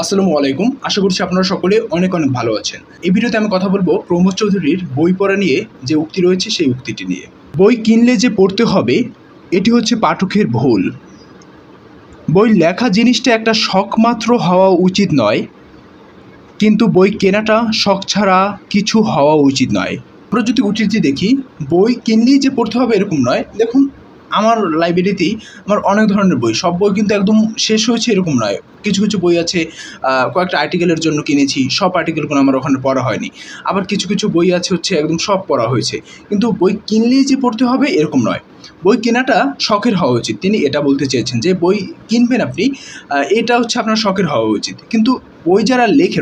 আসসালামু আলাইকুম। আশা করছি আপনারা সকলে অনেক অনেক ভালো আছেন। এই ভিডিওতে আমি কথা বলবো প্রমোদ চৌধুরীর বই পড়া নিয়ে যে উক্তি রয়েছে সেই উক্তিটি নিয়ে। বই কিনলে যে পড়তে হবে এটি হচ্ছে পাঠকের ভুল। বই লেখা জিনিসটা একটা শখ মাত্র হওয়া উচিত নয়, কিন্তু বই কেনাটা শখ ছাড়া কিছু হওয়া উচিত নয়। আমরা যদি উক্তিটি দেখি, বই কিনলেই যে পড়তে হবে এরকম নয়। দেখুন, আমার লাইব্রেরিতেই আমার অনেক ধরনের বই, সব বই কিন্তু একদম শেষ হয়েছে এরকম নয়। কিছু কিছু বই আছে কয়েকটা আর্টিকেলের জন্য কিনেছি, সব আর্টিকেলগুলো আমার ওখানে পড়া হয়নি। আবার কিছু কিছু বই আছে হচ্ছে একদম সব পড়া হয়েছে। কিন্তু বই কিনলেই যে পড়তে হবে এরকম নয়। বই কেনাটা শখের হওয়া উচিত। তিনি এটা বলতে চেয়েছেন যে বই কিনবেন আপনি, এটা হচ্ছে আপনার শখের হওয়া উচিত। কিন্তু বই যারা লেখে,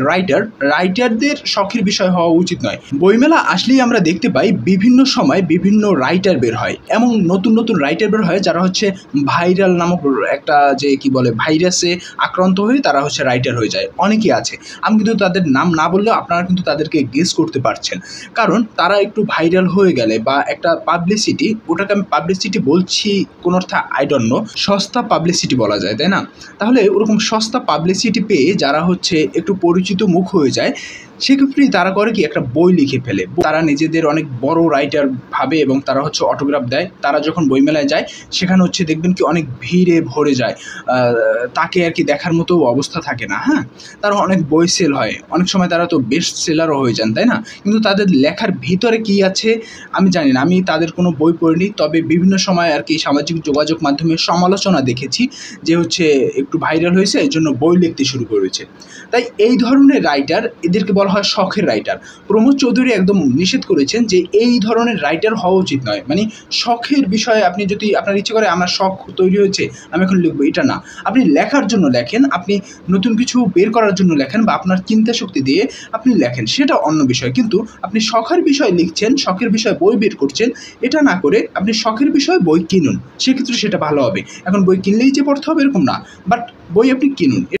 রাইটারদের শখের বিষয় হওয়া উচিত নয়। বইমেলা আসলেই আমরা দেখতে পাই বিভিন্ন সময় বিভিন্ন রাইটার বের হয়, এমন নতুন নতুন রাইটার বের হয় যারা হচ্ছে ভাইরাল নামক একটা যে কি বলে ভাইরাসে আক্রান্ত হয়ে তারা হচ্ছে রাইটার হয়ে যায়। অনেকেই আছে, আমি কিন্তু তাদের নাম না বললেও আপনারা কিন্তু তাদেরকে গেস করতে পারছেন। কারণ তারা একটু ভাইরাল হয়ে গেলে বা একটা পাবলিসিটি, ওটাকে আমি পাবলিসিটি বলছি কোন অর্থে আই ডোন্ট নো, সস্তা পাবলিসিটি বলা যায়, তাই না? তাহলে ওরকম সস্তা পাবলিসিটি পেয়ে যারা হচ্ছে একটু পরিচিত মুখ হয়ে যায়, সেক্ষেত্রেই তারা করে কি একটা বই লিখে ফেলে। তারা নিজেদের অনেক বড় রাইটার ভাবে এবং তারা হচ্ছে অটোগ্রাফ দেয়। তারা যখন বইমেলায় যায় সেখানে হচ্ছে দেখবেন কি অনেক ভিড়ে ভরে যায়, তাকে আর কি দেখার মতো অবস্থা থাকে না। হ্যাঁ, তারা অনেক বই সেল হয়, অনেক সময় তারা তো বেস্ট সেলারও হয়ে যান, তাই না? কিন্তু তাদের লেখার ভিতরে কি আছে আমি জানি না, আমি তাদের কোনো বই পড়িনি। তবে বিভিন্ন সময় আর কি সামাজিক যোগাযোগ মাধ্যমে সমালোচনা দেখেছি যে হচ্ছে একটু ভাইরাল হয়েছে এই জন্য বই লিখতে শুরু করেছে। তাই এই ধরনের রাইটার, এদেরকে বলা হয় শখের রাইটার। প্রমোদ চৌধুরী একদম নিষেধ করেছেন যে এই ধরনের রাইটার হওয়া উচিত নয়। মানে শখের বিষয়ে আপনি যদি আপনার ইচ্ছে করে আমার শখ তৈরি হয়েছে আমি এখন লিখবো, এটা না। আপনি লেখার জন্য লেখেন, আপনি নতুন কিছু বের করার জন্য লেখেন বা আপনার চিন্তা শক্তি দিয়ে আপনি লেখেন, সেটা অন্য বিষয়। কিন্তু আপনি শখের বিষয় লিখছেন, শখের বিষয়ে বই বের করছেন, এটা না করে আপনি শখের বিষয়ে বই কিনুন, সেক্ষেত্রে সেটা ভালো হবে। এখন বই কিনলেই যে পড়তে হবে এরকম না, বাট বই আপনি কিনুন।